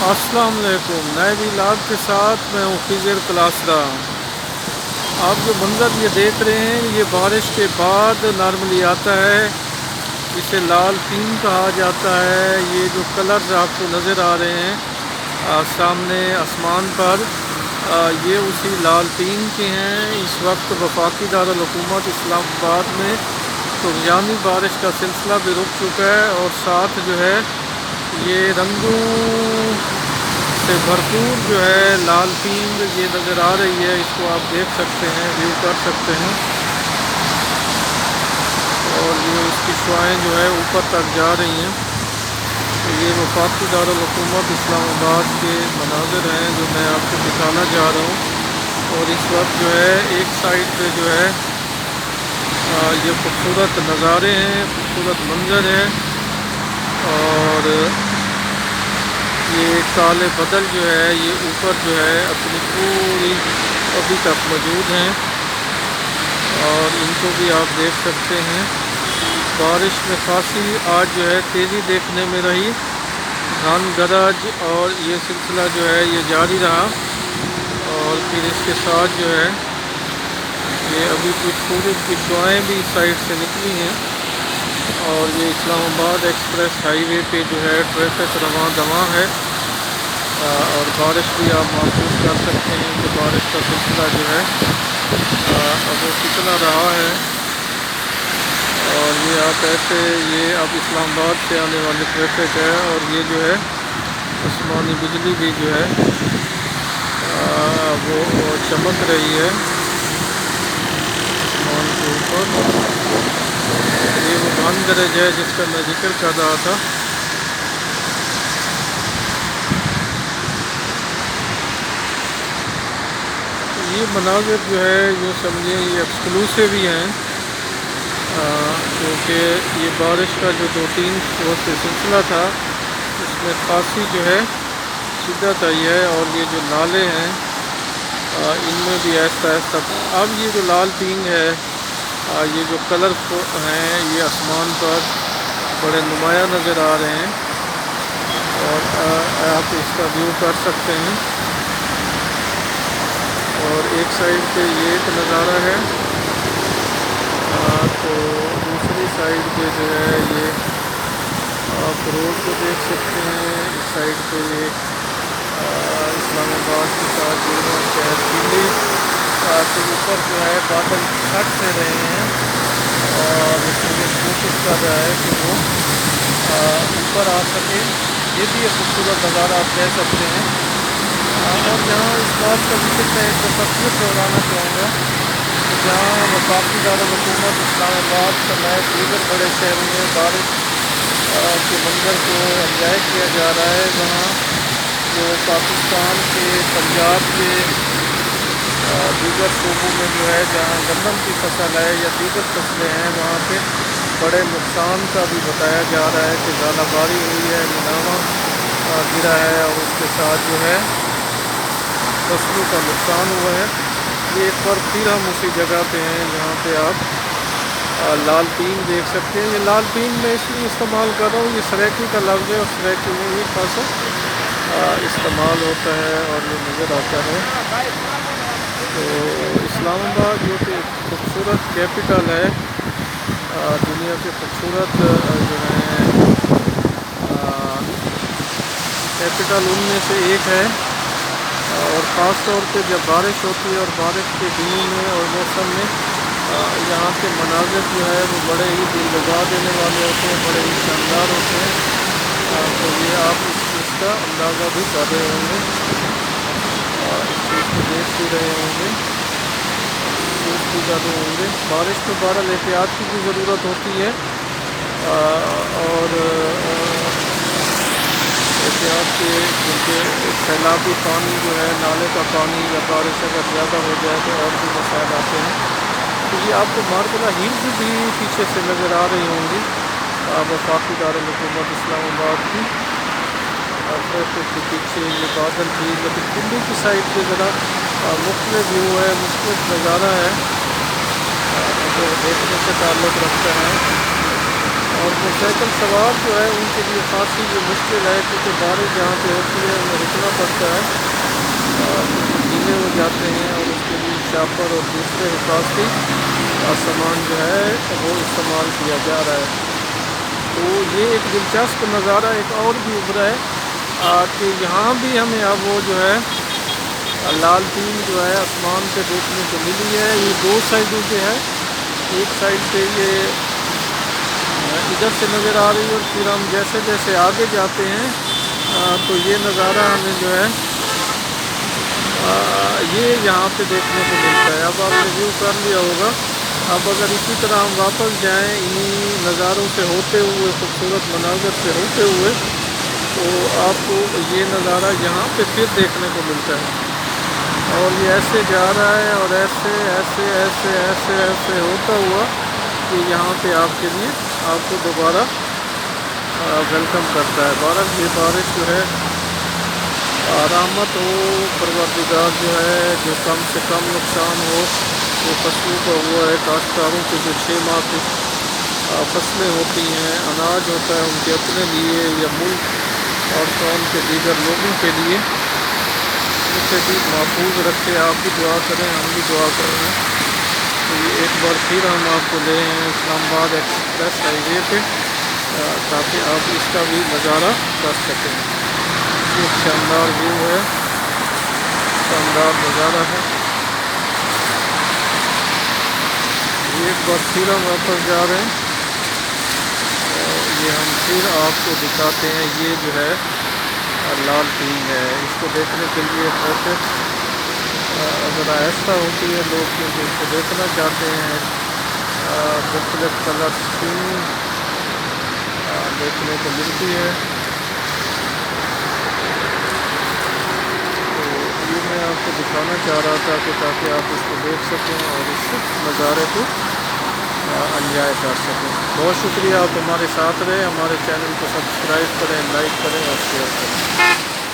السلام علیکم، نئے ویلاگ کے ساتھ میں ہوں خضر کلاسرا۔ آپ جو منظر یہ دیکھ رہے ہیں یہ بارش کے بعد نارملی آتا ہے، اسے لال پینگ کہا جاتا ہے۔ یہ جو کلرز آپ کو نظر آ رہے ہیں سامنے آسمان پر، یہ اسی لال پینگ کے ہیں۔ اس وقت وفاقی دارالحکومت اسلام آباد میں طغیانی بارش کا سلسلہ بھی رک چکا ہے، اور ساتھ جو ہے یہ رنگوں سے بھرپور جو ہے لال پینگ یہ نظر آ رہی ہے۔ اس کو آپ دیکھ سکتے ہیں، ویو کر سکتے ہیں، اور یہ اس کی شعاعیں جو ہے اوپر تک جا رہی ہیں۔ تو یہ وفاقی دارالحکومت اسلام آباد کے مناظر ہیں جو میں آپ کو دکھانا چاہ رہا ہوں۔ اور اس وقت جو ہے ایک سائڈ پہ جو ہے یہ خوبصورت نظارے ہیں، خوبصورت منظر ہے، اور یہ کالے بدل جو ہے یہ اوپر جو ہے اپنی پوری ابھی تک موجود ہیں، اور ان کو بھی آپ دیکھ سکتے ہیں۔ بارش میں خاصی آج جو ہے تیزی دیکھنے میں رہی، گھن گرج اور یہ سلسلہ جو ہے یہ جاری رہا، اور پھر اس کے ساتھ جو ہے یہ ابھی کچھ سورج کی شعاعیں بھی اس سائڈ سے نکلی ہیں، اور یہ اسلام آباد ایکسپریس ہائی وے پہ جو ہے ٹریفک رواں دواں ہے، اور بارش بھی آپ محسوس کر سکتے ہیں کہ بارش کا سلسلہ جو ہے اب وہ کتنا رہا ہے۔ اور یہ آپ ایسے یہ اب اسلام آباد سے آنے والی ٹریفک ہے، اور یہ جو ہے آسمانی بجلی بھی جو ہے وہ چمک رہی ہے آسمان کے اوپر۔ یہ وہ گھن گرج ہے جس کا میں ذکر کر رہا تھا۔ یہ مناظر جو ہے یوں سمجھیں یہ ایکسکلوسیو ہی ہیں، کیونکہ یہ بارش کا جو 2-3 روز سے سلسلہ تھا اس میں خاصی جو ہے شدت آئی ہے، اور یہ جو نالے ہیں ان میں بھی ایسا اب یہ جو لال پینگ ہے، یہ جو کلر ہیں یہ آسمان پر بڑے نمایاں نظر آ رہے ہیں، اور آپ اس کا ویو کر سکتے ہیں۔ اور ایک سائڈ پہ یہ ایک نظارہ ہے، تو دوسری سائڈ پہ جو ہے یہ آپ روڈ کو دیکھ سکتے ہیں۔ اس سائڈ پہ یہ اسلام آباد کے ساتھ جڑنا شہر دلی کے اوپر جو ہے بادل چھٹ سے رہے ہیں، اور یہ کوشش کر رہا ہے کہ وہ اوپر آ سکے۔ یہ بھی ایک خوبصورت نظارہ آپ کہہ سکتے ہیں۔ اور یہاں اس بات کا ذکر میں ایک تصویر دہرانا چاہوں گا کہ جہاں وفاقی دارالحکومت اسلام آباد سمیت دیگر بڑے شہروں میں بارش کے منظر کو انجوائے کیا جا رہا ہے، وہاں جو پاکستان کے پنجاب کے دیگر صوبوں میں جو ہے جہاں گندم کی فصل ہے یا دیگر فصلیں ہیں وہاں پہ بڑے نقصان کا بھی بتایا جا رہا ہے کہ ژالہ باری ہوئی ہے، مناواں گرا ہے، اور اس کے ساتھ جو ہے فصلوں کا نقصان ہوا ہے۔ یہ ایک بار پھر ہم اسی جگہ پہ ہیں جہاں پہ آپ لال پینگ دیکھ سکتے ہیں۔ یہ لال پینگ میں اس لیے استعمال کر رہا ہوں، یہ سریکی کا لفظ ہے، اور سریکی میں یہ خاصا استعمال ہوتا ہے اور یہ نظر آتا ہے۔ تو اسلام آباد جو کہ ایک خوبصورت کیپٹل ہے، دنیا کے خوبصورت جو ہے کیپٹل ان میں سے ایک ہے، اور خاص طور پہ جب بارش ہوتی ہے اور بارش کے دنوں میں اور موسم میں یہاں کے مناظر جو ہے وہ بڑے ہی دل لگا دینے والے ہوتے ہیں، بڑے ہی شاندار ہوتے ہیں۔ تو یہ آپ اس چیز کا اندازہ بھی کر رہے ہوں گے، اس چیز کو دیکھ بھی رہے ہوں گے، محسوس بھی کر رہے ہوں گے۔ بارش میں بہرحال احتیاط کی بھی ضرورت ہوتی ہے، اور احتیاط کے کیونکہ سیلابی پانی جو ہے نالے کا پانی یا بارش اگر زیادہ ہو جائے تو اور بھی مسائل آتے ہیں۔ تو یہ آپ کو ماربلہ ہلز بھی پیچھے سے نظر آ رہی ہوں گی، وفاقی دارالحکومت اسلام آباد کی ٹریفک کے پیچھے یہ بادل بھی، لیکن دلی کی سائڈ پہ ذرا مختلف ویو ہے، مختلف نظارہ ہے جو دیکھنے سے تعلق رکھتا ہے۔ اور موٹر سائیکل سوار جو ہے ان کے لیے خاصی جو مشکل ہے، کیونکہ بارش جہاں پہ ہوتی ہے انہیں رکنا پڑتا ہے، گیلے ہو جاتے ہیں، اور اس کے لیے شاپر اور دوسرے حفاظتی سامان جو ہے وہ استعمال کیا جا رہا ہے۔ تو یہ ایک دلچسپ نظارہ ایک اور بھی ابھرا ہے کہ یہاں بھی ہمیں اب وہ جو ہے لال ٹین جو ہے آسمان پہ دیکھنے کو ملی ہے۔ یہ دو سائڈوں پہ ہے، ایک سائڈ پہ یہ ادھر سے نظر آ رہی ہے، اور پھر ہم جیسے جیسے آگے جاتے ہیں تو یہ نظارہ ہمیں جو ہے یہ یہاں پہ دیکھنے کو ملتا ہے۔ اب آپ نے ویو کر لیا ہوگا، اب اگر اسی طرح ہم واپس جائیں انہی نظاروں سے ہوتے ہوئے، خوبصورت مناظر سے ہوتے ہوئے، تو آپ کو یہ نظارہ یہاں پہ پھر دیکھنے کو ملتا ہے، اور یہ ایسے جا رہا ہے اور ایسے ایسے ایسے ایسے ایسے ہوتا ہوا کہ یہاں پہ آپ کے لیے آپ کو دوبارہ ویلکم کرتا ہے۔ بہرحال یہ بارش جو ہے رحمت ہو، پروردگار جو ہے جو کم سے کم نقصان ہو وہ فصلوں کا ہوا ہے۔ کاشتکاروں کی جو 6 ماہ کی فصلیں ہوتی ہیں، اناج ہوتا ہے ان کے اپنے لیے یا ملک اور قوم کے دیگر لوگوں کے لیے، اسے بھی محفوظ رکھے۔ آپ بھی دعا کریں، ہم بھی دعا کر رہے ہیں۔ تو یہ ایک بار پھر ہم آپ کو لے ہیں اسلام آباد ایکسپریس ہائی وے پہ، تاکہ آپ اس کا بھی نظارہ کر سکیں۔ ایک شاندار ویو ہے، شاندار نظارہ ہے۔ ایک بار پھر ہم واپس جا رہے ہیں، اور یہ ہم پھر آپ کو دکھاتے ہیں۔ یہ جو ہے لال ٹین ہے، اس کو دیکھنے کے لیے ٹریفک ذرا ایسا ہوتی ہے، لوگ کیونکہ اس کو دیکھنا چاہتے ہیں۔ مختلف کلر اسکیم دیکھنے کو ملتی ہے۔ تو یہ میں آپ کو دکھانا چاہ رہا تھا کہ تاکہ آپ اس کو دیکھ سکیں اور اس نظارے کو انجوائے کر سکیں۔ بہت شکریہ، آپ ہمارے ساتھ رہے، ہمارے چینل کو سبسکرائب کریں، لائک کریں اور شیئر کریں۔